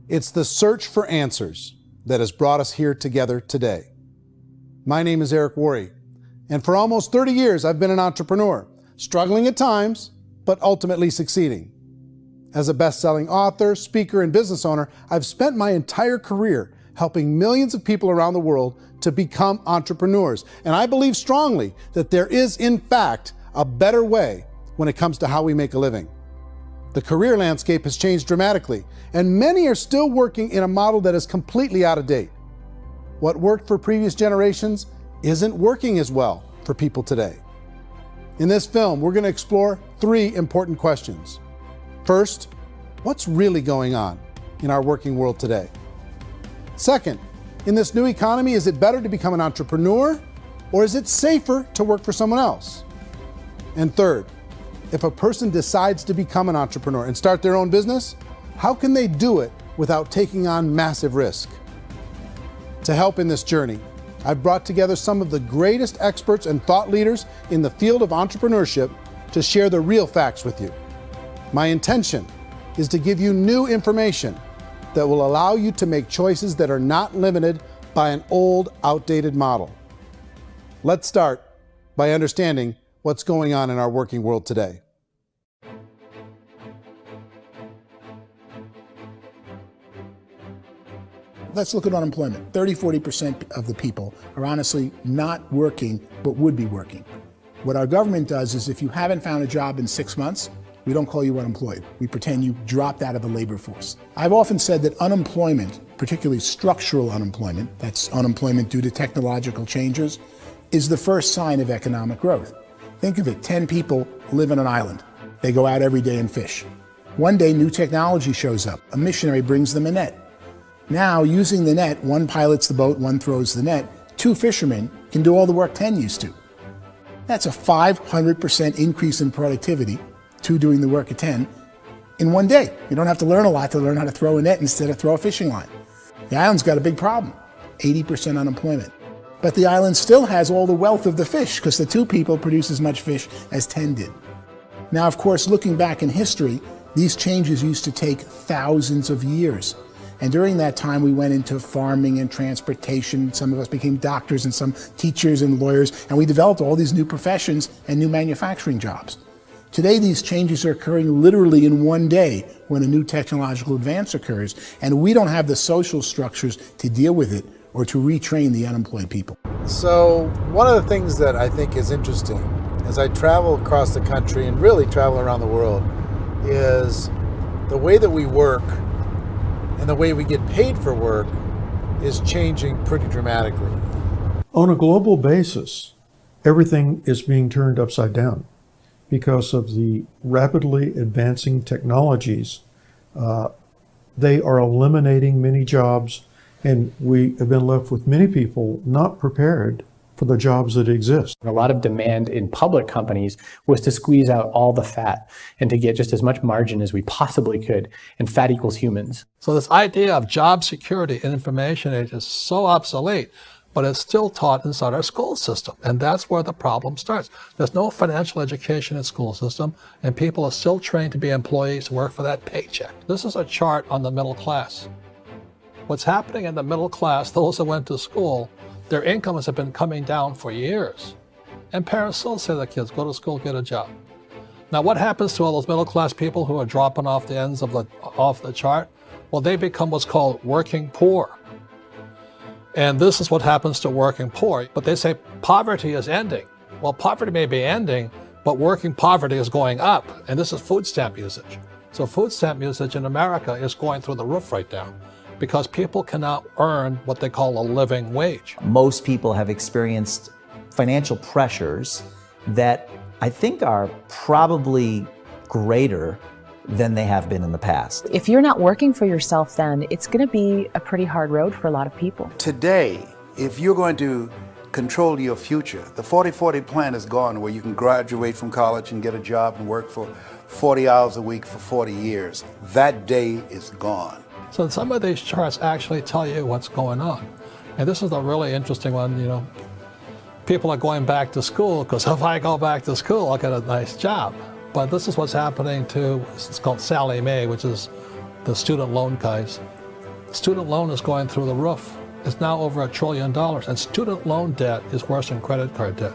It's the search for answers that has brought us here together today. My name is Eric Worre, and for almost 30 years I've been an entrepreneur, struggling at times, but ultimately succeeding. As a best-selling author, speaker, and business owner, I've spent my entire career helping millions of people around the world to become entrepreneurs. And I believe strongly that there is, in fact, a better way when it comes to how we make a living. The career landscape has changed dramatically, and many are still working in a model that is completely out of date. What worked for previous generations isn't working as well for people today. In this film, we're going to explore 3 important questions. First, what's really going on in our working world today? Second, in this new economy, is it better to become an entrepreneur, or is it safer to work for someone else? And third, if a person decides to become an entrepreneur and start their own business, how can they do it without taking on massive risk? To help in this journey, I've brought together some of the greatest experts and thought leaders in the field of entrepreneurship to share the real facts with you. My intention is to give you new information that will allow you to make choices that are not limited by an old, outdated model. Let's start by understanding what's going on in our working world today. Let's look at unemployment. 30–40% of the people are honestly not working, but would be working. What our government does is if you haven't found a job in 6 months, we don't call you unemployed. We pretend you dropped out of the labor force. I've often said that unemployment, particularly structural unemployment, that's unemployment due to technological changes, is the first sign of economic growth. Think of it, 10 people live on an island. They go out every day and fish. One day, new technology shows up. A missionary brings them a net. Now, using the net, one pilots the boat, one throws the net. 2 fishermen can do all the work 10 used to. That's a 500% increase in productivity, 2 doing the work of 10, in one day. You don't have to learn a lot to learn how to throw a net instead of throw a fishing line. The island's got a big problem, 80% unemployment. But the island still has all the wealth of the fish because the 2 people produce as much fish as 10 did. Now, of course, looking back in history, these changes used to take thousands of years. And during that time, we went into farming and transportation. Some of us became doctors and some teachers and lawyers, and we developed all these new professions and new manufacturing jobs. Today, these changes are occurring literally in one day when a new technological advance occurs, and we don't have the social structures to deal with it or to retrain the unemployed people. So one of the things that I think is interesting as I travel across the country and really travel around the world is the way that we work and the way we get paid for work is changing pretty dramatically. On a global basis, everything is being turned upside down because of the rapidly advancing technologies. They are eliminating many jobs, and we have been left with many people not prepared for the jobs that exist. A lot of demand in public companies was to squeeze out all the fat and to get just as much margin as we possibly could, and fat equals humans. So this idea of job security and information age is so obsolete, but it's still taught inside our school system, and that's where the problem starts. There's no financial education in school system, and people are still trained to be employees who work for that paycheck. This is a chart on the middle class. What's happening in the middle class, those that went to school, their incomes have been coming down for years. And parents still say to their kids, go to school, get a job. Now what happens to all those middle class people who are dropping off the ends of the chart? Well, they become what's called working poor. And this is what happens to working poor. But they say poverty is ending. Well, poverty may be ending, but working poverty is going up. And this is food stamp usage. So food stamp usage in America is going through the roof right now, because people cannot earn what they call a living wage. Most people have experienced financial pressures that I think are probably greater than they have been in the past. If you're not working for yourself, then it's going to be a pretty hard road for a lot of people. Today, if you're going to control your future, the 40-40 plan is gone, where you can graduate from college and get a job and work for 40 hours a week for 40 years. That day is gone. So some of these charts actually tell you what's going on. And this is a really interesting one, you know. People are going back to school because if I go back to school, I'll get a nice job. But this is what's happening to, it's called Sallie Mae, which is the student loan guys. Student loan is going through the roof. It's now over $1 trillion, and student loan debt is worse than credit card debt.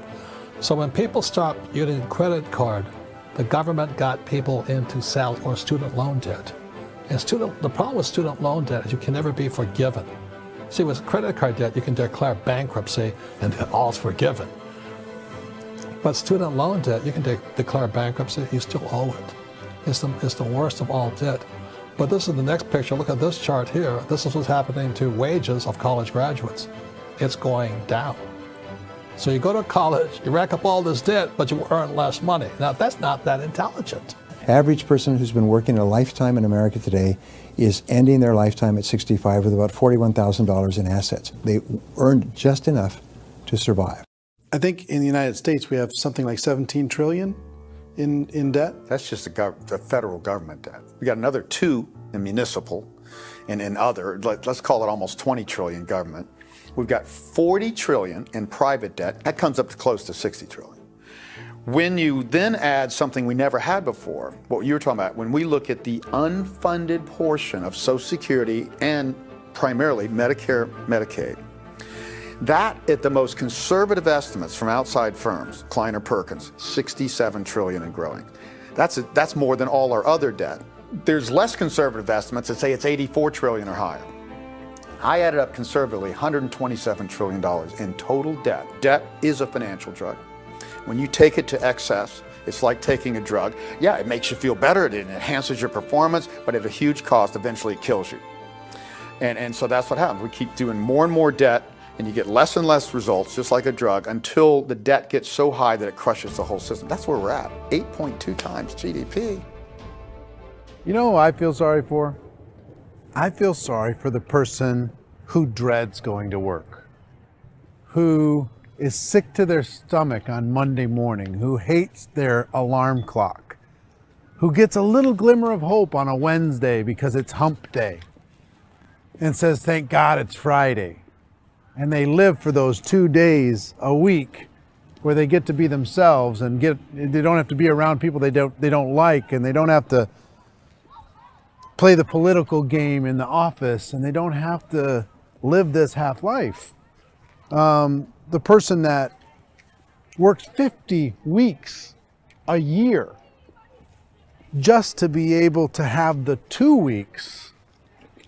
So when people stopped using credit card, the government got people into or student loan debt. And the problem with student loan debt is you can never be forgiven. See, with credit card debt, you can declare bankruptcy and all's forgiven. But student loan debt, you can declare bankruptcy, you still owe it. It's the worst of all debt. But this is the next picture. Look at this chart here. This is what's happening to wages of college graduates. It's going down. So you go to college, you rack up all this debt, but you earn less money. Now, that's not that intelligent. Average person who's been working a lifetime in America today is ending their lifetime at 65 with about $41,000 in assets. They earned just enough to survive. I think in the United States we have something like 17 trillion in debt. That's just the federal government debt. We got another 2 in municipal and in other, let's call it almost 20 trillion government. We've got 40 trillion in private debt. That comes up to close to 60 trillion. When you then add something we never had before, what you were talking about, when we look at the unfunded portion of Social Security and primarily Medicare, Medicaid, that at the most conservative estimates from outside firms, Kleiner Perkins, 67 trillion and growing. That's more than all our other debt. There's less conservative estimates that say it's 84 trillion or higher. I added up conservatively $127 trillion in total debt. Debt is a financial drug. When you take it to excess, it's like taking a drug. Yeah, it makes you feel better, it enhances your performance, but at a huge cost, eventually it kills you. And so that's what happens. We keep doing more and more debt, and you get less and less results, just like a drug, until the debt gets so high that it crushes the whole system. That's where we're at, 8.2 times GDP. You know who I feel sorry for? I feel sorry for the person who dreads going to work, who is sick to their stomach on Monday morning, who hates their alarm clock, who gets a little glimmer of hope on a Wednesday because it's hump day and says, thank God it's Friday. And they live for those 2 days a week where they get to be themselves and they don't have to be around people they don't like, and they don't have to play the political game in the office, and they don't have to live this half life. The person that works 50 weeks a year just to be able to have the 2 weeks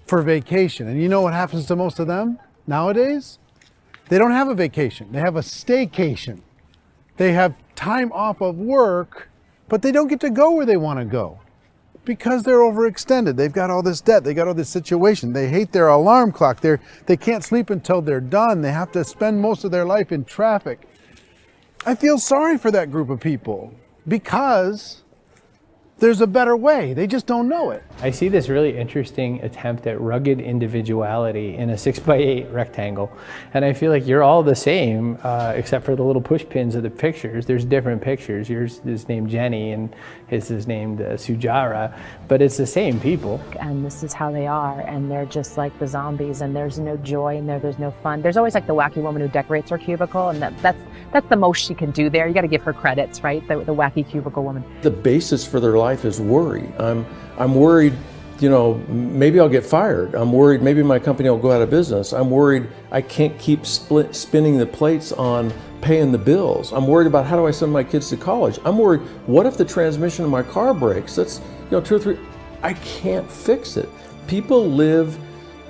for vacation. And you know what happens to most of them nowadays? They don't have a vacation. They have a staycation. They have time off of work, but they don't get to go where they want to go because they're overextended. They've got all this debt. They got all this situation. They hate their alarm clock. They can't sleep until they're done. They have to spend most of their life in traffic. I feel sorry for that group of people because there's a better way. They just don't know it. I see this really interesting attempt at rugged individuality in a 6x8 rectangle. And I feel like you're all the same, except for the little push pins of the pictures. There's different pictures. Yours is named Jenny and his is named Sujara, but it's the same people. And this is how they are, and they're just like the zombies, and there's no joy in there, there's no fun. There's always like the wacky woman who decorates her cubicle, and that's the most she can do there. You got to give her credits, right? The wacky cubicle woman. The basis for their life is worry. I'm worried, you know, maybe I'll get fired. I'm worried maybe my company will go out of business. I'm worried I can't keep spinning the plates on paying the bills. I'm worried about how do I send my kids to college. I'm worried, what if the transmission of my car breaks? That's, you know, 2 or 3, I can't fix it. People live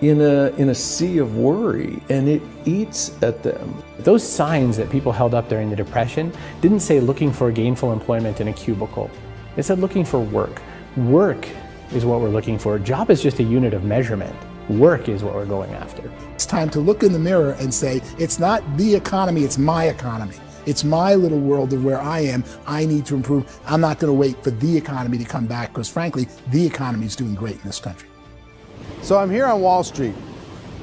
in a sea of worry, and it eats at them. Those signs that people held up during the Depression didn't say looking for gainful employment in a cubicle. It said looking for work. Work is what we're looking for. Job is just a unit of measurement. Work is what we're going after. It's time to look in the mirror and say, it's not the economy, it's my economy. It's my little world of where I am. I need to improve. I'm not going to wait for the economy to come back, because frankly, the economy is doing great in this country. So I'm here on Wall Street,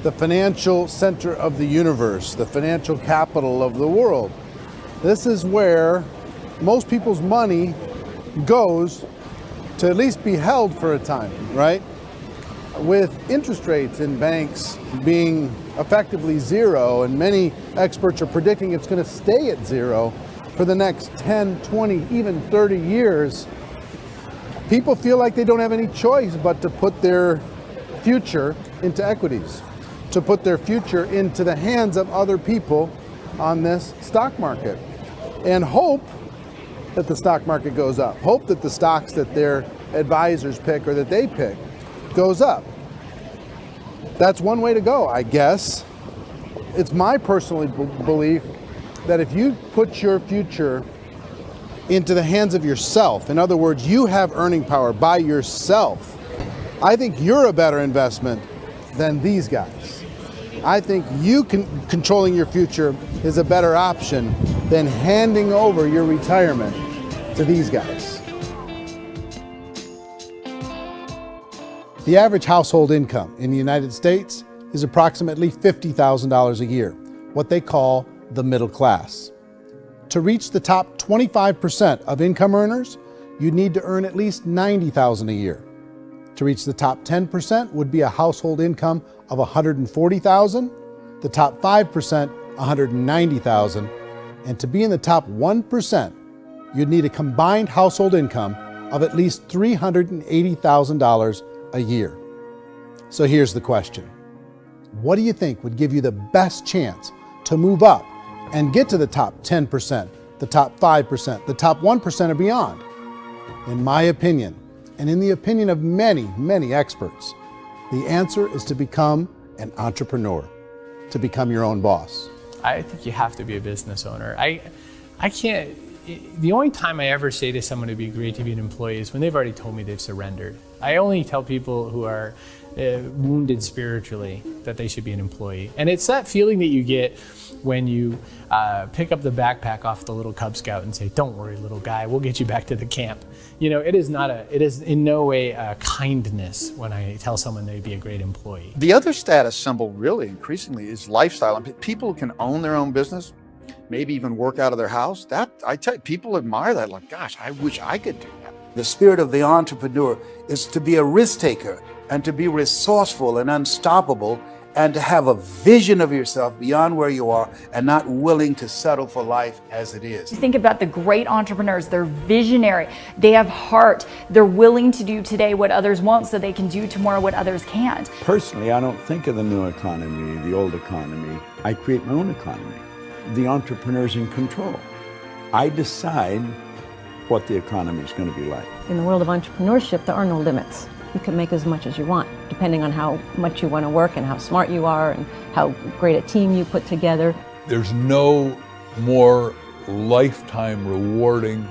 the financial center of the universe, the financial capital of the world. This is where most people's money goes to at least be held for a time, right? With interest rates in banks being effectively zero, and many experts are predicting it's going to stay at zero for the next 10, 20, even 30 years, people feel like they don't have any choice but to put their future into equities, to put their future into the hands of other people on this stock market, and hope that the stock market goes up, hope that the stocks that their advisors pick or that they pick goes up. That's one way to go, I guess. It's my personal belief that if you put your future into the hands of yourself, in other words, you have earning power by yourself, I think you're a better investment than these guys. I think you controlling your future is a better option than handing over your retirement to these guys. The average household income in the United States is approximately $50,000 a year, what they call the middle class. To reach the top 25% of income earners, you'd need to earn at least $90,000 a year. To reach the top 10% would be a household income of $140,000, the top 5%, $190,000, and to be in the top 1%, you'd need a combined household income of at least $380,000 a year. So here's the question. What do you think would give you the best chance to move up and get to the top 10%, the top 5%, the top 1% or beyond? In my opinion, and in the opinion of many, many experts, the answer is to become an entrepreneur, to become your own boss. I think you have to be a business owner. I can't, the only time I ever say to someone it'd be great to be an employee is when they've already told me they've surrendered. I only tell people who are wounded spiritually that they should be an employee. And it's that feeling that you get when you pick up the backpack off the little Cub Scout and say, "Don't worry, little guy, we'll get you back to the camp." You know, it is in no way a kindness when I tell someone they'd be a great employee. The other status symbol really increasingly is lifestyle. I mean, people can own their own business, maybe even work out of their house. That, I tell you, people admire that. Like, gosh, I wish I could do that. The spirit of the entrepreneur is to be a risk taker and to be resourceful and unstoppable and to have a vision of yourself beyond where you are and not willing to settle for life as it is. Think about the great entrepreneurs. They're visionary. They have heart. They're willing to do today what others won't so they can do tomorrow what others can't. Personally, I don't think of the new economy, the old economy. I create my own economy. The entrepreneur's in control. I decide what the economy is going to be like. In the world of entrepreneurship, there are no limits. You can make as much as you want, depending on how much you want to work and how smart you are and how great a team you put together. There's no more lifetime rewarding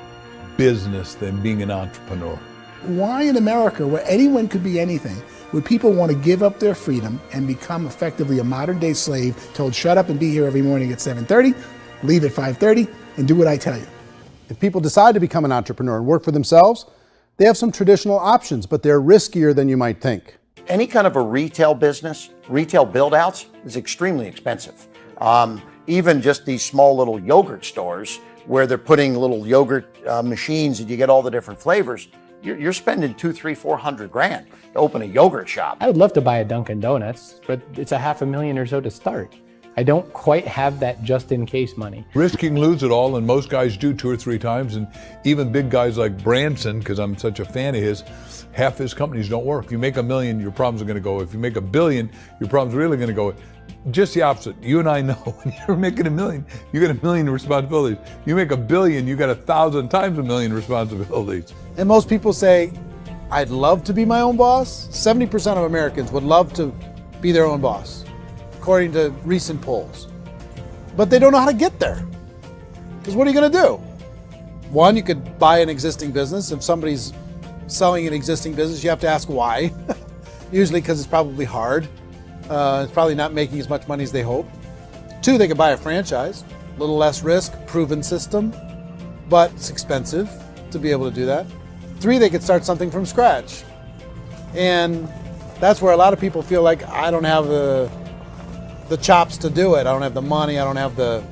business than being an entrepreneur. Why in America, where anyone could be anything, would people want to give up their freedom and become effectively a modern-day slave, told shut up and be here every morning at 7:30, leave at 5:30, and do what I tell you? If people decide to become an entrepreneur and work for themselves, they have some traditional options, but they're riskier than you might think. Any kind of a retail business, retail build-outs is extremely expensive. Even just these small little yogurt stores where they're putting little yogurt machines and you get all the different flavors, you're spending $200,000, $300,000, $400,000 to open a yogurt shop. I would love to buy a Dunkin' Donuts, but it's $500,000 or so to start. I don't quite have that just in case money. Risking lose it all, and most guys do 2 or 3 times, and even big guys like Branson, because I'm such a fan of his, half his companies don't work. If you make $1 million, your problems are going to go. If you make $1 billion, your problems are really going to go. Just the opposite. You and I know when you're making $1 million, you get $1 million responsibilities. You make $1 billion, you got 1,000 times $1 million responsibilities. And most people say, I'd love to be my own boss. 70% of Americans would love to be their own boss, according to recent polls. But they don't know how to get there. Because what are you going to do? One, you could buy an existing business. If somebody's selling an existing business, you have to ask why. Usually because it's probably hard. It's probably not making as much money as they hope. 2, they could buy a franchise. A little less risk, proven system, but it's expensive to be able to do that. 3, they could start something from scratch. And that's where a lot of people feel like, I don't have the chops to do it. I don't have the money. I don't have the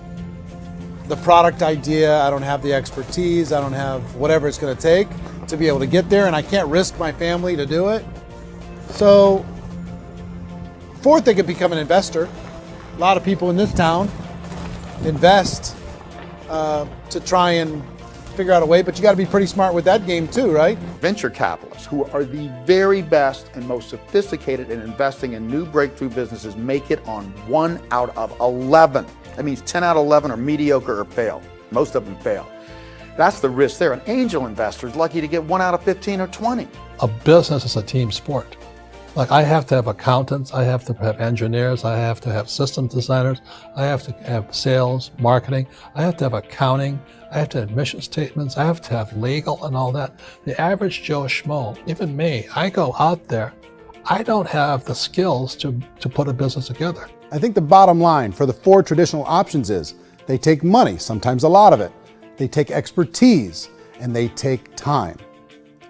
product idea. I don't have the expertise. I don't have whatever it's going to take to be able to get there, and I can't risk my family to do it. So 4th, they could become an investor. A lot of people in this town invest to try and figure out a way, but you got to be pretty smart with that game too, right? Venture capitalists, who are the very best and most sophisticated in investing in new breakthrough businesses, make it on 1 out of 11. That means 10 out of 11 are mediocre or fail. Most of them fail. That's the risk there. An angel investor is lucky to get 1 out of 15 or 20. A business is a team sport. Like, I have to have accountants, I have to have engineers, I have to have systems designers, I have to have sales, marketing, I have to have accounting, I have to have mission statements, I have to have legal and all that. The average Joe Schmo, even me, I go out there, I don't have the skills to put a business together. I think the bottom line for the 4 traditional options is they take money, sometimes a lot of it. They take expertise, and they take time.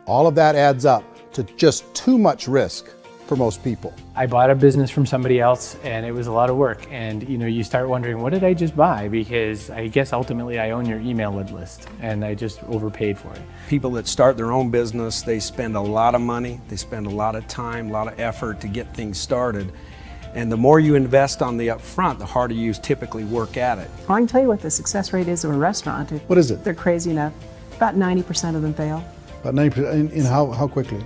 All of that adds up to just too much risk for most people. I bought a business from somebody else and it was a lot of work. And you start wondering, what did I just buy? Because I guess ultimately I own your email list and I just overpaid for it. People that start their own business, they spend a lot of money, they spend a lot of time, a lot of effort to get things started. And the more you invest on the upfront, the harder you typically work at it. I can tell you what the success rate is of a restaurant. What is it? They're crazy enough. About 90% of them fail. About 90%, in how quickly?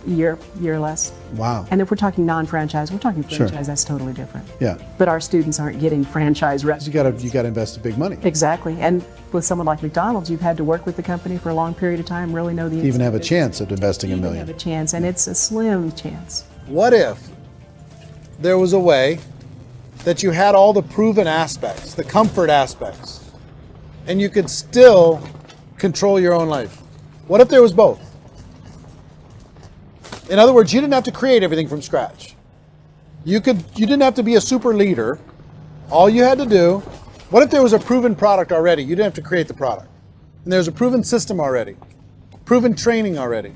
Year or less. Wow. And if we're talking non-franchise, we're talking franchise, Sure. That's totally different. Yeah. But our students aren't getting franchise restaurants. You got to invest big money. Exactly. And with someone like McDonald's, you've had to work with the company for a long period of time, really know the Even have a business. chance at investing $1 million. Have a chance, and it's a slim chance. What if there was a way that you had all the proven aspects, the comfort aspects, and you could still control your own life? What if there was both? In other words, you didn't have to create everything from scratch. You didn't have to be a super leader. All you had to do, what if there was a proven product already? You didn't have to create the product. And there's a proven system already, proven training already.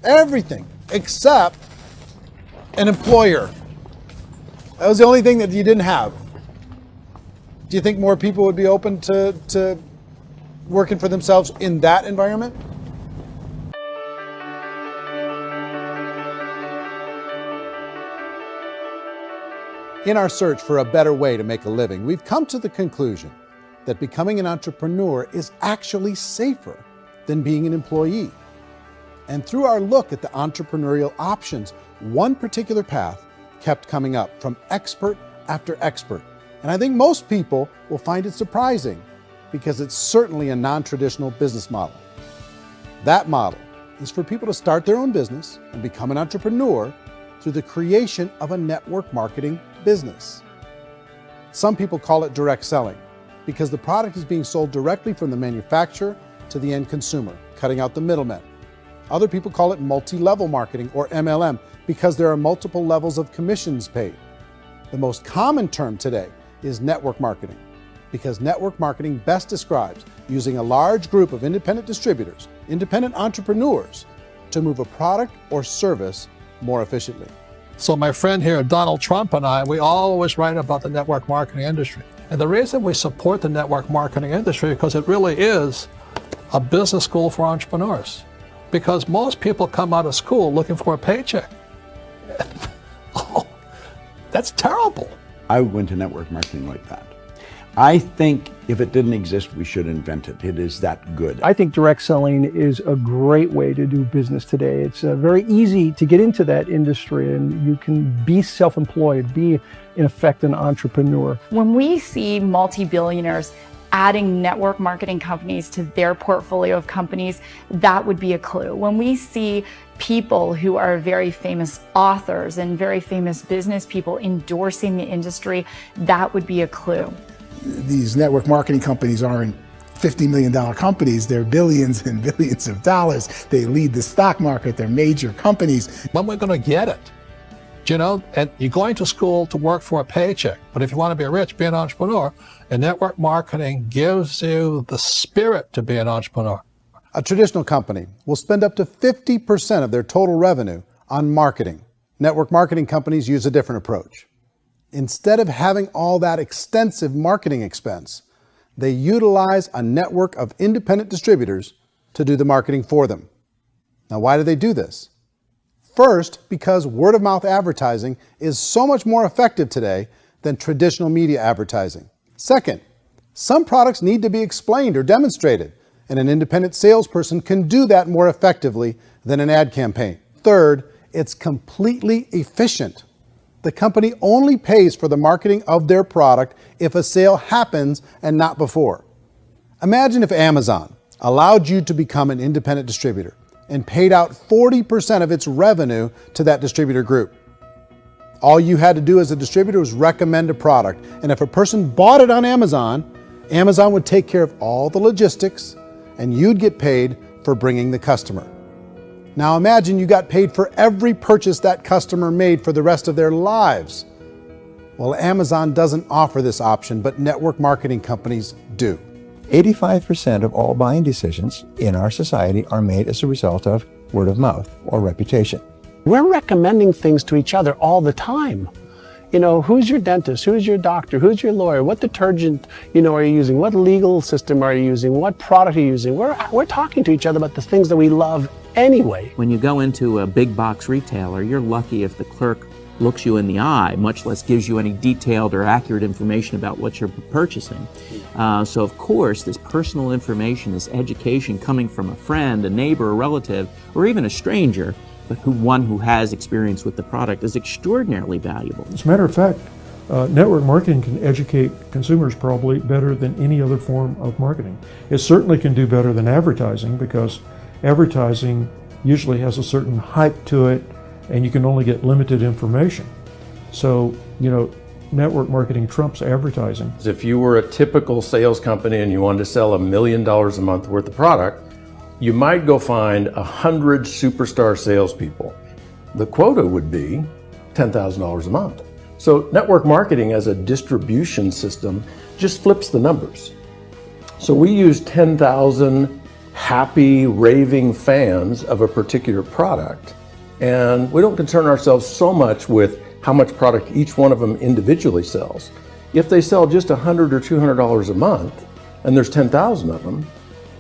Everything except an employer. That was the only thing that you didn't have. Do you think more people would be open to working for themselves in that environment? In our search for a better way to make a living, we've come to the conclusion that becoming an entrepreneur is actually safer than being an employee. And through our look at the entrepreneurial options, one particular path kept coming up from expert after expert. And I think most people will find it surprising because it's certainly a non-traditional business model. That model is for people to start their own business and become an entrepreneur through the creation of a network marketing business. Some people call it direct selling because the product is being sold directly from the manufacturer to the end consumer, cutting out the middlemen. Other people call it multi-level marketing, or MLM, because there are multiple levels of commissions paid. The most common term today is network marketing, because network marketing best describes using a large group of independent distributors, independent entrepreneurs, to move a product or service more efficiently. So my friend here, Donald Trump, and I, we always write about the network marketing industry. And the reason we support the network marketing industry is because it really is a business school for entrepreneurs. Because most people come out of school looking for a paycheck. Oh, that's terrible. I went to network marketing like that. I think if it didn't exist, we should invent it. It is that good. I think direct selling is a great way to do business today. It's very easy to get into that industry, and you can be self-employed, be in effect an entrepreneur. When we see multi-billionaires adding network marketing companies to their portfolio of companies, that would be a clue. When we see people who are very famous authors and very famous business people endorsing the industry, that would be a clue. These network marketing companies aren't $50 million companies, they're billions and billions of dollars. They lead the stock market, they're major companies. When we're going to get it? You know, and you're going to school to work for a paycheck, but if you want to be rich, be an entrepreneur, and network marketing gives you the spirit to be an entrepreneur. A traditional company will spend up to 50% of their total revenue on marketing. Network marketing companies use a different approach. Instead of having all that extensive marketing expense, they utilize a network of independent distributors to do the marketing for them. Now, why do they do this? First, because word-of-mouth advertising is so much more effective today than traditional media advertising. Second, some products need to be explained or demonstrated and an independent salesperson can do that more effectively than an ad campaign. Third, it's completely efficient. The company only pays for the marketing of their product if a sale happens and not before. Imagine if Amazon allowed you to become an independent distributor and paid out 40% of its revenue to that distributor group. All you had to do as a distributor was recommend a product, and if a person bought it on Amazon, Amazon would take care of all the logistics and you'd get paid for bringing the customer. Now imagine you got paid for every purchase that customer made for the rest of their lives. Well, Amazon doesn't offer this option, but network marketing companies do. 85% of all buying decisions in our society are made as a result of word of mouth or reputation. We're recommending things to each other all the time. You know, who's your dentist? Who's your doctor? Who's your lawyer? What detergent, are you using? What legal system are you using? What product are you using? We're talking to each other about the things that we love anyway. When you go into a big box retailer, you're lucky if the clerk looks you in the eye, much less gives you any detailed or accurate information about what you're purchasing. So of course, this personal information, this education coming from a friend, a neighbor, a relative, or even a stranger, but one who has experience with the product is extraordinarily valuable. As a matter of fact, network marketing can educate consumers probably better than any other form of marketing. It certainly can do better than advertising, because advertising usually has a certain hype to it and you can only get limited information. So, network marketing trumps advertising. If you were a typical sales company and you wanted to sell $1 million a month worth of product, you might go find 100 superstar salespeople. The quota would be $10,000 a month. So network marketing as a distribution system just flips the numbers. So we use 10,000 happy, raving fans of a particular product, and we don't concern ourselves so much with how much product each one of them individually sells. If they sell just $100 or $200 a month, and there's 10,000 of them,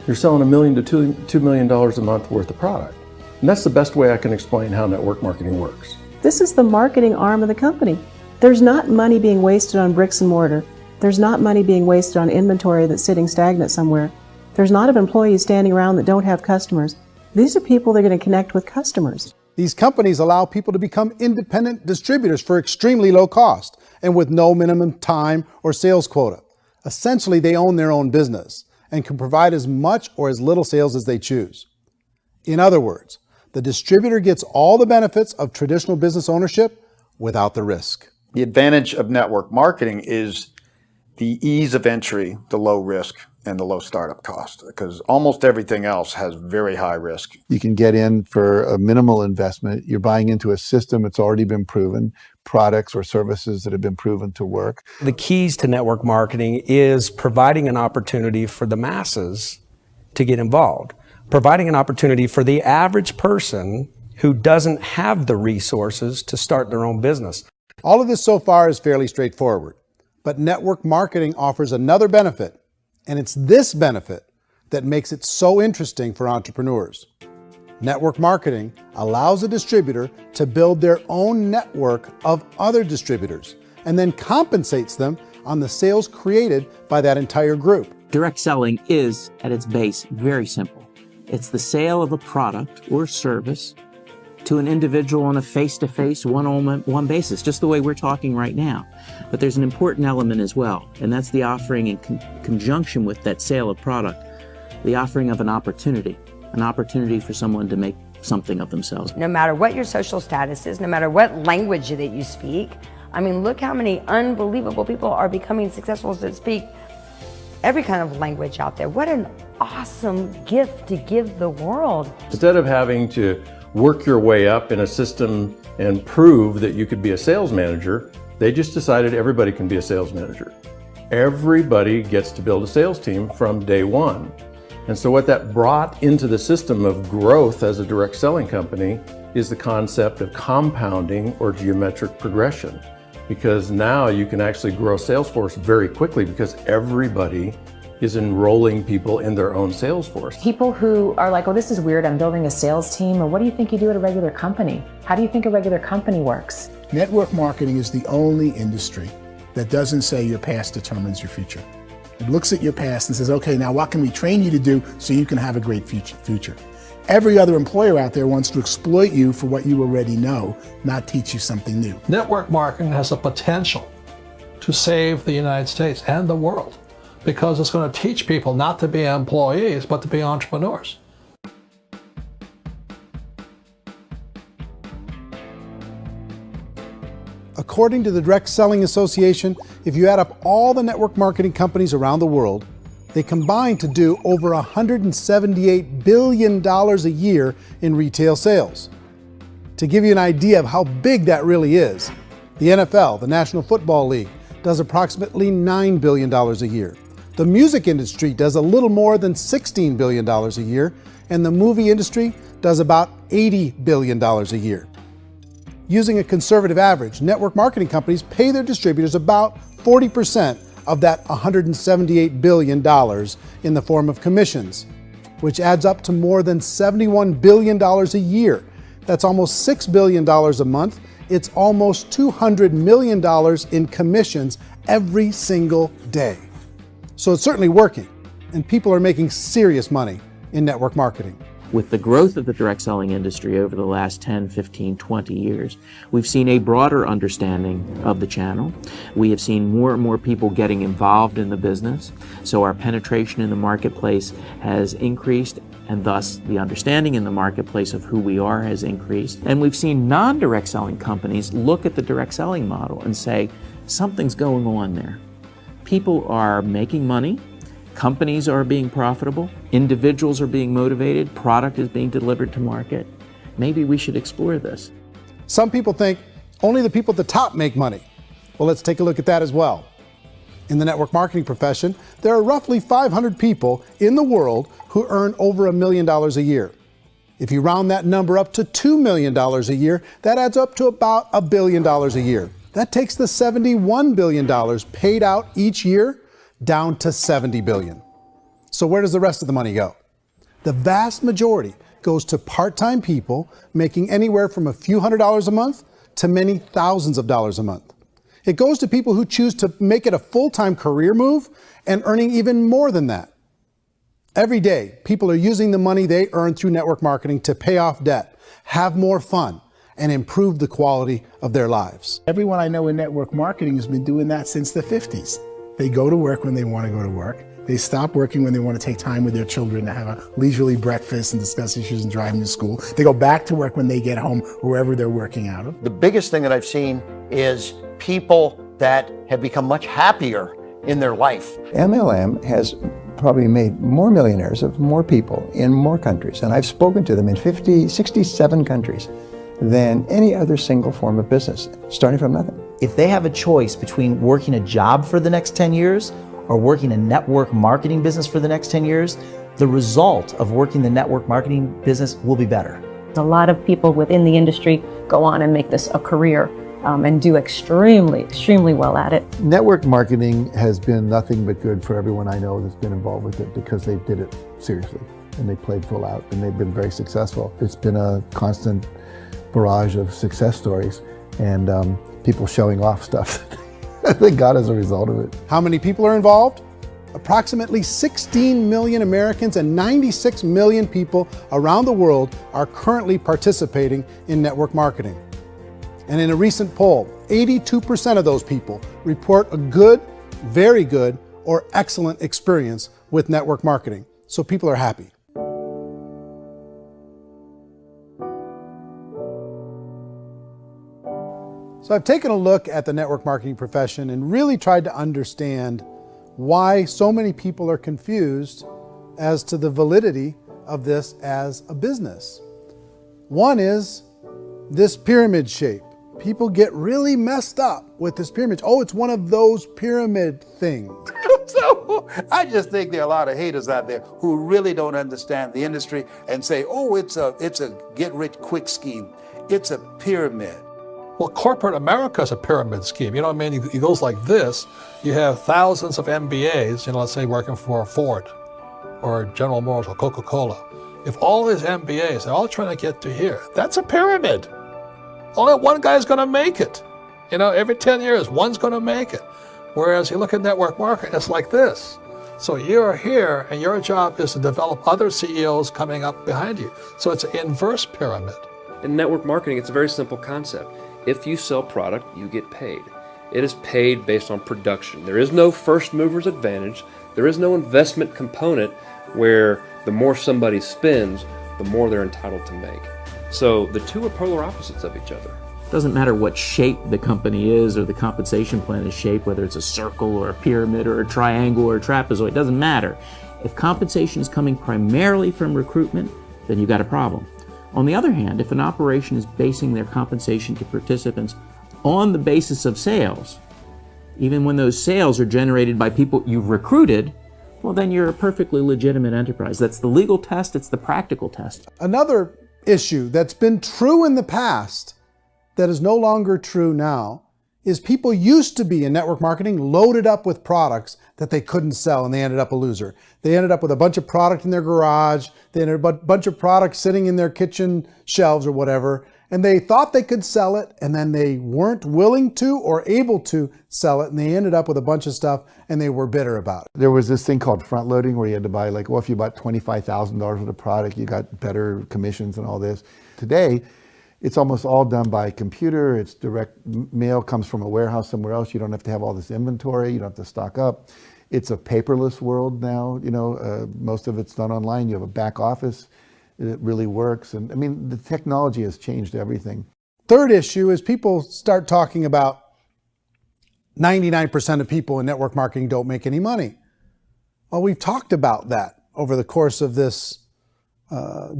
you're selling $1 million to $2 million a month worth of product. And that's the best way I can explain how network marketing works. This is the marketing arm of the company. There's not money being wasted on bricks and mortar. There's not money being wasted on inventory that's sitting stagnant somewhere. There's not of employees standing around that don't have customers. These are people that are going to connect with customers. These companies allow people to become independent distributors for extremely low cost and with no minimum time or sales quota. Essentially, they own their own business and can provide as much or as little sales as they choose. In other words, the distributor gets all the benefits of traditional business ownership without the risk. The advantage of network marketing is the ease of entry, the low risk, and the low startup cost, because almost everything else has very high risk. You can get in for a minimal investment. You're buying into a system that's already been proven, products or services that have been proven to work. The keys to network marketing is providing an opportunity for the masses to get involved, providing an opportunity for the average person who doesn't have the resources to start their own business. All of this so far is fairly straightforward, but network marketing offers another benefit, and it's this benefit that makes it so interesting for entrepreneurs. Network marketing allows a distributor to build their own network of other distributors and then compensates them on the sales created by that entire group. Direct selling is, at its base, very simple. It's the sale of a product or service to an individual on a face-to-face, one-on-one basis, just the way we're talking right now. But there's an important element as well, and that's the offering in conjunction with that sale of product, the offering of an opportunity for someone to make something of themselves. No matter what your social status is, no matter what language that you speak, I mean, look how many unbelievable people are becoming successful that speak every kind of language out there. What an awesome gift to give the world. Instead of having to work your way up in a system and prove that you could be a sales manager, they just decided everybody can be a sales manager. Everybody gets to build a sales team from day one. And so what that brought into the system of growth as a direct selling company is the concept of compounding or geometric progression. Because now you can actually grow sales force very quickly because everybody is enrolling people in their own sales force. People who are like, oh, this is weird, I'm building a sales team, or what do you think you do at a regular company? How do you think a regular company works? Network marketing is the only industry that doesn't say your past determines your future. It looks at your past and says, okay, now what can we train you to do so you can have a great future? Every other employer out there wants to exploit you for what you already know, not teach you something new. Network marketing has the potential to save the United States and the world because it's going to teach people not to be employees, but to be entrepreneurs. According to the Direct Selling Association, if you add up all the network marketing companies around the world, they combine to do over $178 billion a year in retail sales. To give you an idea of how big that really is, the NFL, the National Football League, does approximately $9 billion a year. The music industry does a little more than $16 billion a year, and the movie industry does about $80 billion a year. Using a conservative average, network marketing companies pay their distributors about 40% of that $178 billion in the form of commissions, which adds up to more than $71 billion a year. That's almost $6 billion a month. It's almost $200 million in commissions every single day. So it's certainly working, and people are making serious money in network marketing. With the growth of the direct selling industry over the last 10, 15, 20 years, we've seen a broader understanding of the channel. We have seen more and more people getting involved in the business, so our penetration in the marketplace has increased, and thus the understanding in the marketplace of who we are has increased. And we've seen non-direct selling companies look at the direct selling model and say, something's going on there. People are making money. Companies are being profitable, individuals are being motivated, product is being delivered to market. Maybe we should explore this. Some people think only the people at the top make money. Well, let's take a look at that as well. In the network marketing profession, there are roughly 500 people in the world who earn over $1 million a year. If you round that number up to $2 million a year, that adds up to about $1 billion a year. That takes the $71 billion paid out each year down to $70 billion. So where does the rest of the money go? The vast majority goes to part-time people making anywhere from a few $100s a month to many thousands of dollars a month. It goes to people who choose to make it a full-time career move and earning even more than that. Every day, people are using the money they earn through network marketing to pay off debt, have more fun, and improve the quality of their lives. Everyone I know in network marketing has been doing that since the 50s. They go to work when they want to go to work. They stop working when they want to take time with their children to have a leisurely breakfast and discuss issues and drive them to school. They go back to work when they get home, wherever they're working out of. The biggest thing that I've seen is people that have become much happier in their life. MLM has probably made more millionaires of more people in more countries, and I've spoken to them in 67 countries, than any other single form of business, starting from nothing. If they have a choice between working a job for the next 10 years or working a network marketing business for the next 10 years, the result of working the network marketing business will be better. A lot of people within the industry go on and make this a career and do extremely well at it. Network marketing has been nothing but good for everyone I know that's been involved with it because they did it seriously and they played full out and they've been very successful. It's been a constant barrage of success stories and people showing off stuff that they got as a result of it. How many people are involved? Approximately 16 million Americans and 96 million people around the world are currently participating in network marketing. And in a recent poll, 82% of those people report a good, very good, or excellent experience with network marketing. So people are happy. So I've taken a look at the network marketing profession and really tried to understand why so many people are confused as to the validity of this as a business. One is this pyramid shape. People get really messed up with this pyramid. Oh, it's one of those pyramid things. So I just think there are a lot of haters out there who really don't understand the industry and say, oh, it's a get-rich-quick scheme. It's a pyramid. Well, corporate America is a pyramid scheme. You know what I mean? It goes like this. You have thousands of MBAs, let's say working for Ford or General Motors or Coca-Cola. If all these MBAs are all trying to get to here, that's a pyramid. Only one guy's going to make it. Every 10 years, one's going to make it. Whereas you look at network marketing, it's like this. So you're here, and your job is to develop other CEOs coming up behind you. So it's an inverse pyramid. In network marketing, it's a very simple concept. If you sell product, you get paid. It is paid based on production. There is no first mover's advantage. There is no investment component where the more somebody spends, the more they're entitled to make. So the two are polar opposites of each other. Doesn't matter what shape the company is or the compensation plan is shaped, whether it's a circle or a pyramid or a triangle or a trapezoid, it doesn't matter. If compensation is coming primarily from recruitment, then you've got a problem. On the other hand, if an operation is basing their compensation to participants on the basis of sales, even when those sales are generated by people you've recruited, well, then you're a perfectly legitimate enterprise. That's the legal test, it's the practical test. Another issue that's been true in the past that is no longer true now is people used to be in network marketing loaded up with products that they couldn't sell, and they ended up a loser. They ended up with a bunch of product in their garage, they ended up with a bunch of products sitting in their kitchen shelves or whatever, and they thought they could sell it, and then they weren't willing to or able to sell it, and they ended up with a bunch of stuff, and they were bitter about it. There was this thing called front loading where you had to buy, like, well, if you bought $25,000 worth of product, you got better commissions and all this. Today, it's almost all done by computer. It's direct mail, comes from a warehouse somewhere else. You don't have to have all this inventory. You don't have to stock up. It's a paperless world now. You know, most of it's done online. You have a back office. It really works. And I mean, the technology has changed everything. Third issue is people start talking about 99% of people in network marketing don't make any money. Well, we've talked about that over the course of this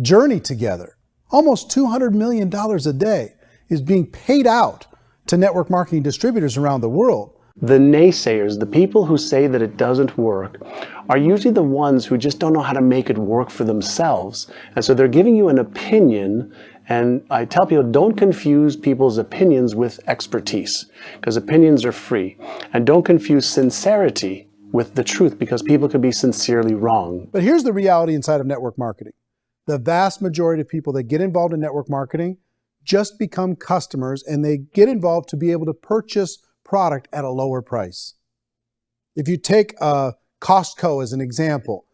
journey together. Almost $200 million a day is being paid out to network marketing distributors around the world. The naysayers, the people who say that it doesn't work, are usually the ones who just don't know how to make it work for themselves. And so they're giving you an opinion, and I tell people, don't confuse people's opinions with expertise, because opinions are free. And don't confuse sincerity with the truth, because people can be sincerely wrong. But here's the reality inside of network marketing. The vast majority of people that get involved in network marketing just become customers, and they get involved to be able to purchase product at a lower price. If you take Costco as an example,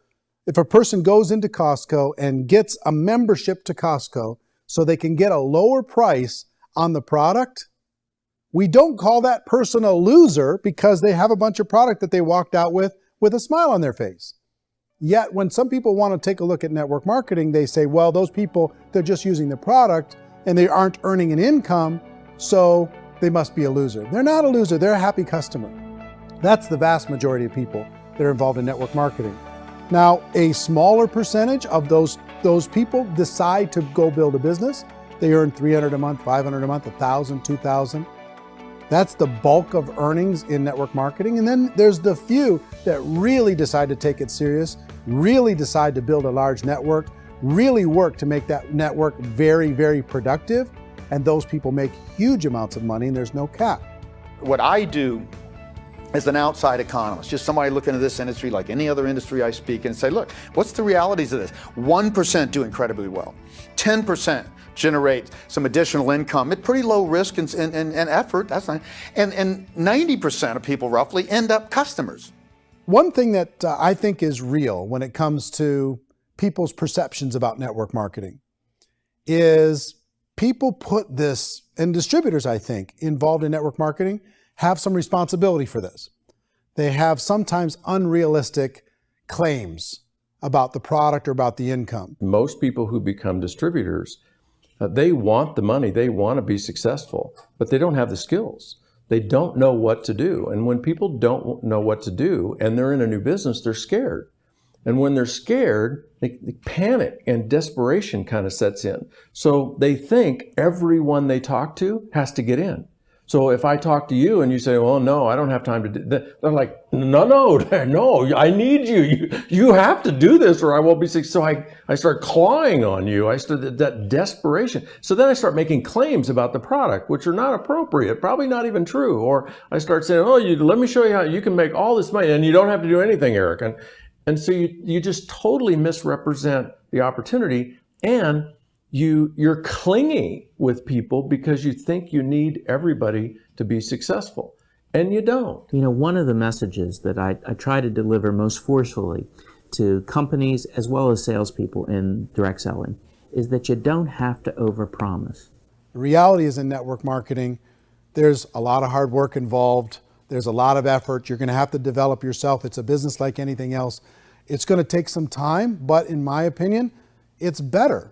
if a person goes into Costco and gets a membership to Costco so they can get a lower price on the product, we don't call that person a loser because they have a bunch of product that they walked out with a smile on their face. Yet when some people want to take a look at network marketing, they say, well, those people, they're just using the product and they aren't earning an income, so they must be a loser. They're not a loser, they're a happy customer. That's the vast majority of people that are involved in network marketing. Now, a smaller percentage of those people decide to go build a business. They earn $300 a month, $500 a month, $1,000, $2,000. That's the bulk of earnings in network marketing. And then there's the few that really decide to take it serious, really decide to build a large network, really work to make that network very, very productive. And those people make huge amounts of money, and there's no cap. What I do as an outside economist, just somebody looking at this industry like any other industry I speak and say, look, what's the realities of this? 1% do incredibly well. 10% generate some additional income at pretty low risk and effort. That's not, and 90% of people roughly end up customers. One thing that I think is real when it comes to people's perceptions about network marketing is people put this, and distributors, I think, involved in network marketing have some responsibility for this. They have sometimes unrealistic claims about the product or about the income. Most people who become distributors, they want the money, they want to be successful, but they don't have the skills. They don't know what to do. And when people don't know what to do and they're in a new business, they're scared. And when they're scared, they panic and desperation kind of sets in. So they think everyone they talk to has to get in. So if I talk to you and you say, well, no, I don't have time to do that, they're like, no, I need you. You have to do this or I won't be successful. So I start clawing on you. I start that desperation. So then I start making claims about the product, which are not appropriate, probably not even true. Or I start saying, oh, let me show you how you can make all this money and you don't have to do anything, Eric. And so you just totally misrepresent the opportunity, and you're clingy with people because you think you need everybody to be successful. and you don't. You know, one of the messages that I try to deliver most forcefully to companies as well as salespeople in direct selling is that you don't have to overpromise. The reality is in network marketing, there's a lot of hard work involved. There's a lot of effort. You're going to have to develop yourself. It's a business like anything else. It's going to take some time, but in my opinion, it's better.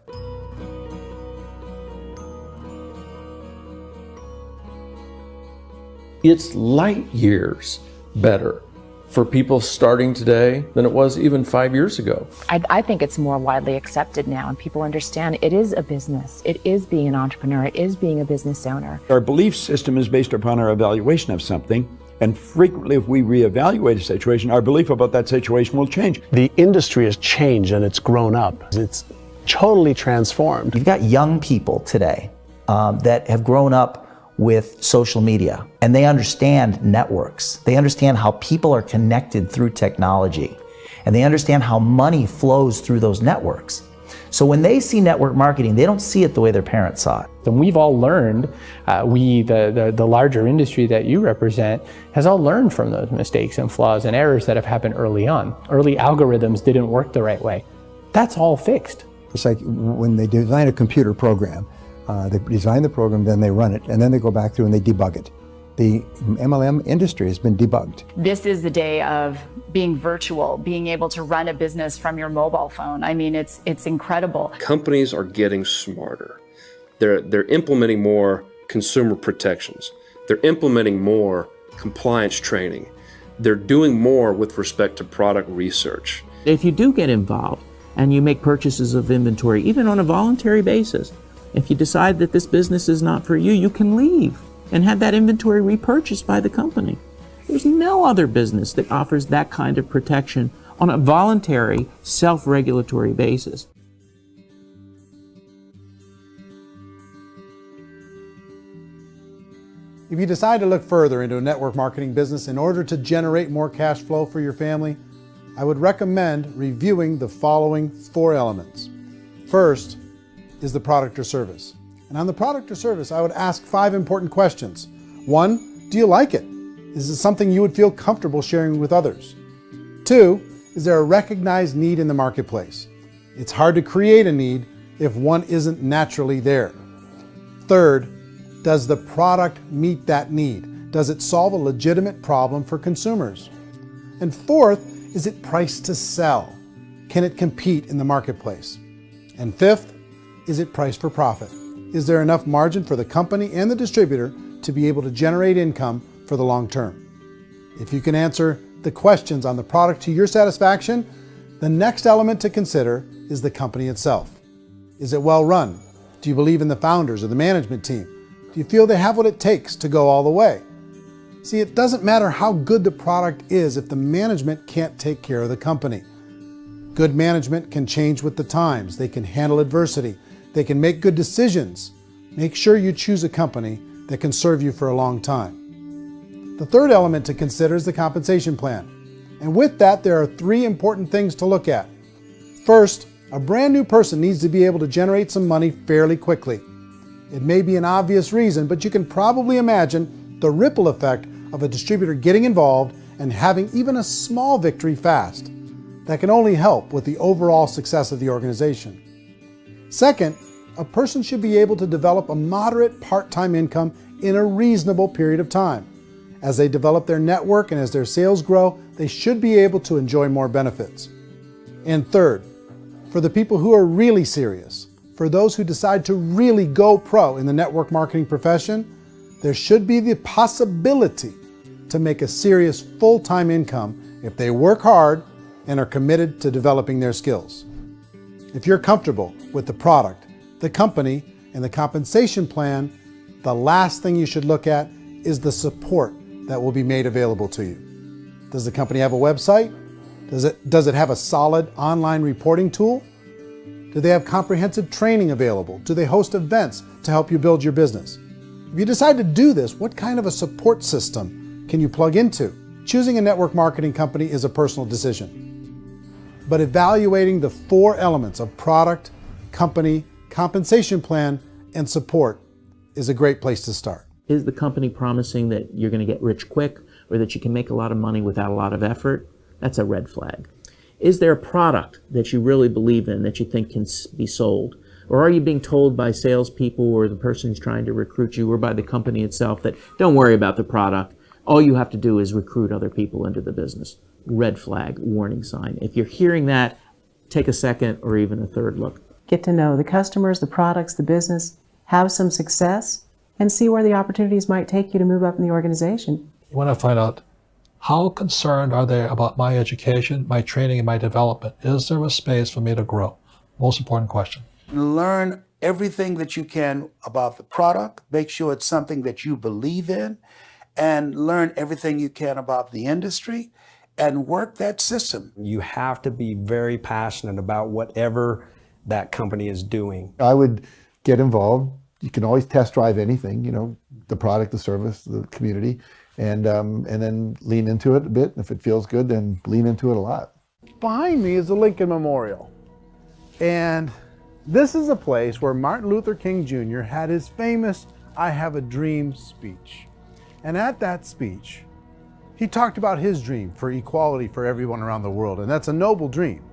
It's light years better for people starting today than it was even 5 years ago. I think it's more widely accepted now, and people understand it is a business. It is being an entrepreneur. It is being a business owner. Our belief system is based upon our evaluation of something. And frequently, if we reevaluate a situation, our belief about that situation will change. The industry has changed and it's grown up. It's totally transformed. You've got young people today that have grown up with social media, and they understand networks. They understand how people are connected through technology, and they understand how money flows through those networks. So when they see network marketing, they don't see it the way their parents saw it. And we've all learned, the larger industry that you represent, has all learned from those mistakes and flaws and errors that have happened early on. Early algorithms didn't work the right way. That's all fixed. It's like when they design a computer program, they design the program, then they run it, and then they go back through and they debug it. The MLM industry has been debugged. This is the day of being virtual, being able to run a business from your mobile phone. I mean, it's incredible. Companies are getting smarter. They're implementing more consumer protections. They're implementing more compliance training. They're doing more with respect to product research. If you do get involved and you make purchases of inventory, even on a voluntary basis, if you decide that this business is not for you, you can leave and have that inventory repurchased by the company. There's no other business that offers that kind of protection on a voluntary, self-regulatory basis. If you decide to look further into a network marketing business in order to generate more cash flow for your family, I would recommend reviewing the following 4 elements. First is the product or service. And on the product or service, I would ask 5 important questions. 1, do you like it? Is it something you would feel comfortable sharing with others? 2, is there a recognized need in the marketplace? It's hard to create a need if one isn't naturally there. 3rd, does the product meet that need? Does it solve a legitimate problem for consumers? And 4th, is it priced to sell? Can it compete in the marketplace? And 5th, is it priced for profit? Is there enough margin for the company and the distributor to be able to generate income for the long term? If you can answer the questions on the product to your satisfaction, the next element to consider is the company itself. Is it well run? Do you believe in the founders or the management team? Do you feel they have what it takes to go all the way? See, it doesn't matter how good the product is if the management can't take care of the company. Good management can change with the times. They can handle adversity. They can make good decisions. Make sure you choose a company that can serve you for a long time. The third element to consider is the compensation plan. And with that, there are 3 important things to look at. First, a brand new person needs to be able to generate some money fairly quickly. It may be an obvious reason, but you can probably imagine the ripple effect of a distributor getting involved and having even a small victory fast. That can only help with the overall success of the organization. Second, a person should be able to develop a moderate part-time income in a reasonable period of time. As they develop their network and as their sales grow, they should be able to enjoy more benefits. And third, for the people who are really serious, for those who decide to really go pro in the network marketing profession, there should be the possibility to make a serious full-time income if they work hard and are committed to developing their skills. If you're comfortable with the product, the company, and the compensation plan, the last thing you should look at is the support that will be made available to you. Does the company have a website? Does it have a solid online reporting tool? Do they have comprehensive training available? Do they host events to help you build your business? If you decide to do this, what kind of a support system can you plug into? Choosing a network marketing company is a personal decision. But evaluating the 4 elements of product, company, compensation plan, and support is a great place to start. Is the company promising that you're going to get rich quick or that you can make a lot of money without a lot of effort? That's a red flag. Is there a product that you really believe in that you think can be sold? Or are you being told by salespeople or the person who's trying to recruit you or by the company itself that don't worry about the product, all you have to do is recruit other people into the business? Red flag, warning sign. If you're hearing that, take a second or even a third look. Get to know the customers, the products, the business, have some success, and see where the opportunities might take you to move up in the organization. You want to find out how concerned are they about my education, my training, and my development? Is there a space for me to grow? Most important question. Learn everything that you can about the product. Make sure it's something that you believe in, and learn everything you can about the industry and work that system. You have to be very passionate about whatever that company is doing. I would get involved. You can always test drive anything, the product, the service, the community, and then lean into it a bit. If it feels good, then lean into it a lot. Behind me is the Lincoln Memorial. And this is a place where Martin Luther King Jr. had his famous "I Have a Dream" speech. And at that speech, he talked about his dream for equality for everyone around the world, and that's a noble dream.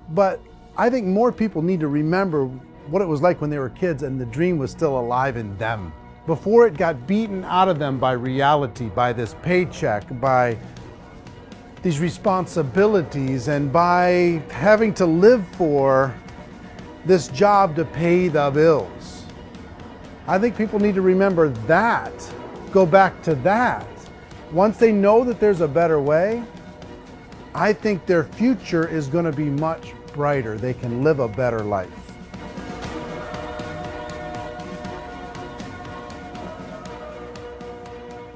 But I think more people need to remember what it was like when they were kids and the dream was still alive in them, before it got beaten out of them by reality, by this paycheck, by these responsibilities, and by having to live for this job to pay the bills. I think people need to remember that, go back to that. Once they know that there's a better way, I think their future is going to be much brighter. They can live a better life.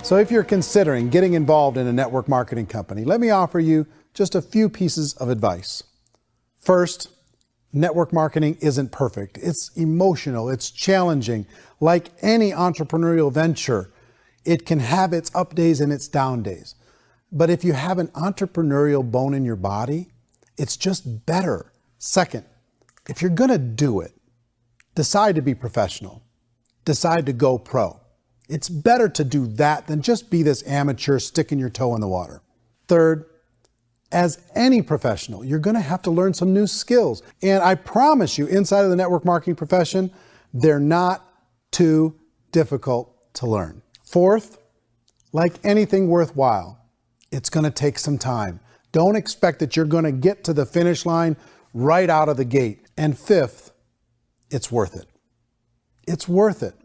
So if you're considering getting involved in a network marketing company, let me offer you just a few pieces of advice. First, network marketing isn't perfect. It's emotional, it's challenging. Like any entrepreneurial venture, it can have its up days and its down days. But if you have an entrepreneurial bone in your body, it's just better. Second, if you're gonna do it, decide to be professional. Decide to go pro. It's better to do that than just be this amateur sticking your toe in the water. Third, as any professional, you're gonna have to learn some new skills. And I promise you, inside of the network marketing profession, they're not too difficult to learn. Fourth, like anything worthwhile, it's gonna take some time. Don't expect that you're gonna get to the finish line right out of the gate. And fifth, it's worth it. It's worth it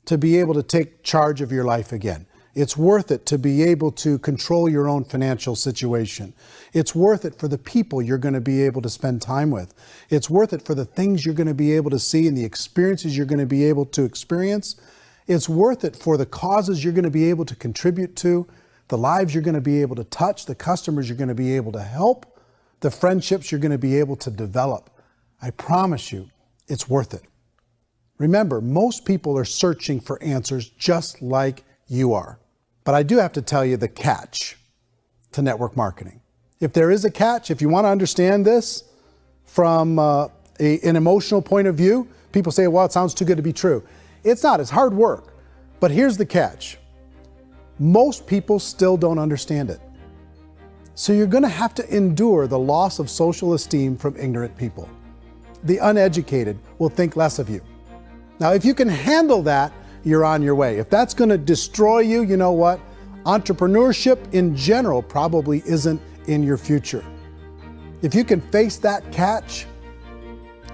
to be able to take charge of your life again. It's worth it to be able to control your own financial situation. It's worth it for the people you're going to be able to spend time with. It's worth it for the things you're going to be able to see and the experiences you're going to be able to experience. It's worth it for the causes you're going to be able to contribute to, the lives you're going to be able to touch, the customers you're going to be able to help, the friendships you're going to be able to develop. I promise you, it's worth it. Remember, most people are searching for answers just like you are. But I do have to tell you the catch to network marketing. If there is a catch, if you want to understand this from an emotional point of view, people say, well, it sounds too good to be true. It's not, it's hard work. But here's the catch. Most people still don't understand it. So you're going to have to endure the loss of social esteem from ignorant people. The uneducated will think less of you. Now, if you can handle that, you're on your way. If that's going to destroy you, you know what? Entrepreneurship in general probably isn't in your future. If you can face that catch,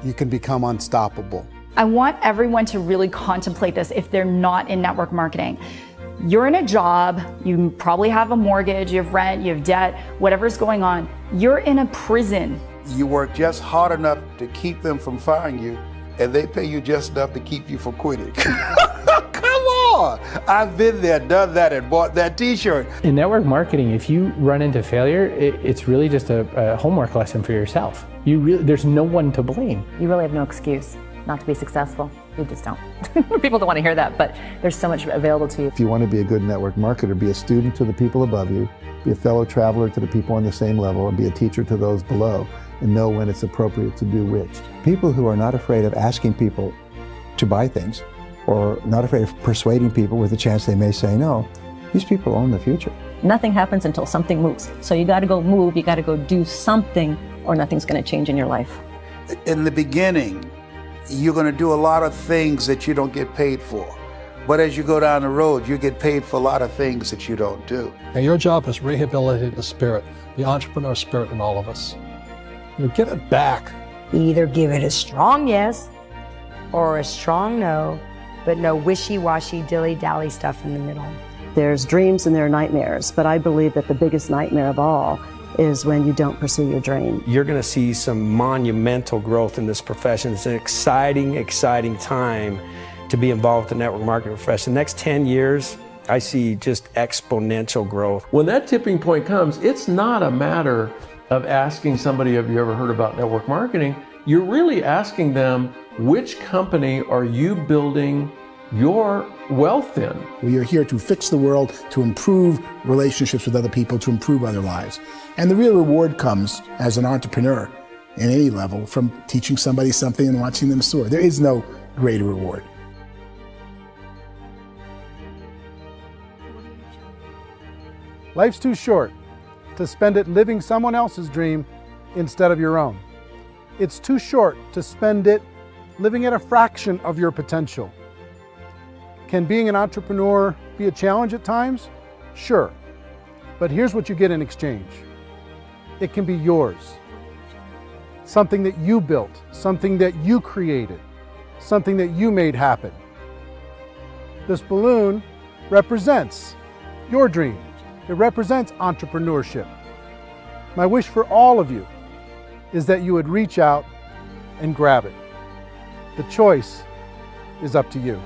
you can become unstoppable. I want everyone to really contemplate this if they're not in network marketing. You're in a job, you probably have a mortgage, you have rent, you have debt, whatever's going on. You're in a prison. You work just hard enough to keep them from firing you, and they pay you just enough to keep you from quitting. Come on! I've been there, done that, and bought that t-shirt. In network marketing, if you run into failure, it's really just a homework lesson for yourself. There's no one to blame. You really have no excuse not to be successful. You just don't. People don't want to hear that, but there's so much available to you. If you want to be a good network marketer, be a student to the people above you, be a fellow traveler to the people on the same level, and be a teacher to those below, and know when it's appropriate to do which. People who are not afraid of asking people to buy things or not afraid of persuading people with a chance they may say no. These people own the future. Nothing happens until something moves. So you got to go move, you got to go do something, or nothing's going to change in your life. In the beginning, you're going to do a lot of things that you don't get paid for. But as you go down the road, you get paid for a lot of things that you don't do. And your job is rehabilitate the spirit, the entrepreneur spirit in all of us. You give it back. Either give it a strong yes or a strong no, but no wishy-washy, dilly-dally stuff in the middle. There's dreams and there are nightmares, but I believe that the biggest nightmare of all is when you don't pursue your dream. You're going to see some monumental growth in this profession. It's an exciting, exciting time to be involved with the network marketing profession. The next 10 years, I see just exponential growth. When that tipping point comes, it's not a matter of asking somebody, have you ever heard about network marketing? You're really asking them, which company are you building your wealth in? We are here to fix the world, to improve relationships with other people, to improve other lives. And the real reward comes as an entrepreneur in any level from teaching somebody something and watching them soar. There is no greater reward. Life's too short to spend it living someone else's dream instead of your own. It's too short to spend it living at a fraction of your potential. Can being an entrepreneur be a challenge at times? Sure. But here's what you get in exchange. It can be yours. Something that you built, something that you created, something that you made happen. This balloon represents your dream. It represents entrepreneurship. My wish for all of you is that you would reach out and grab it. The choice is up to you.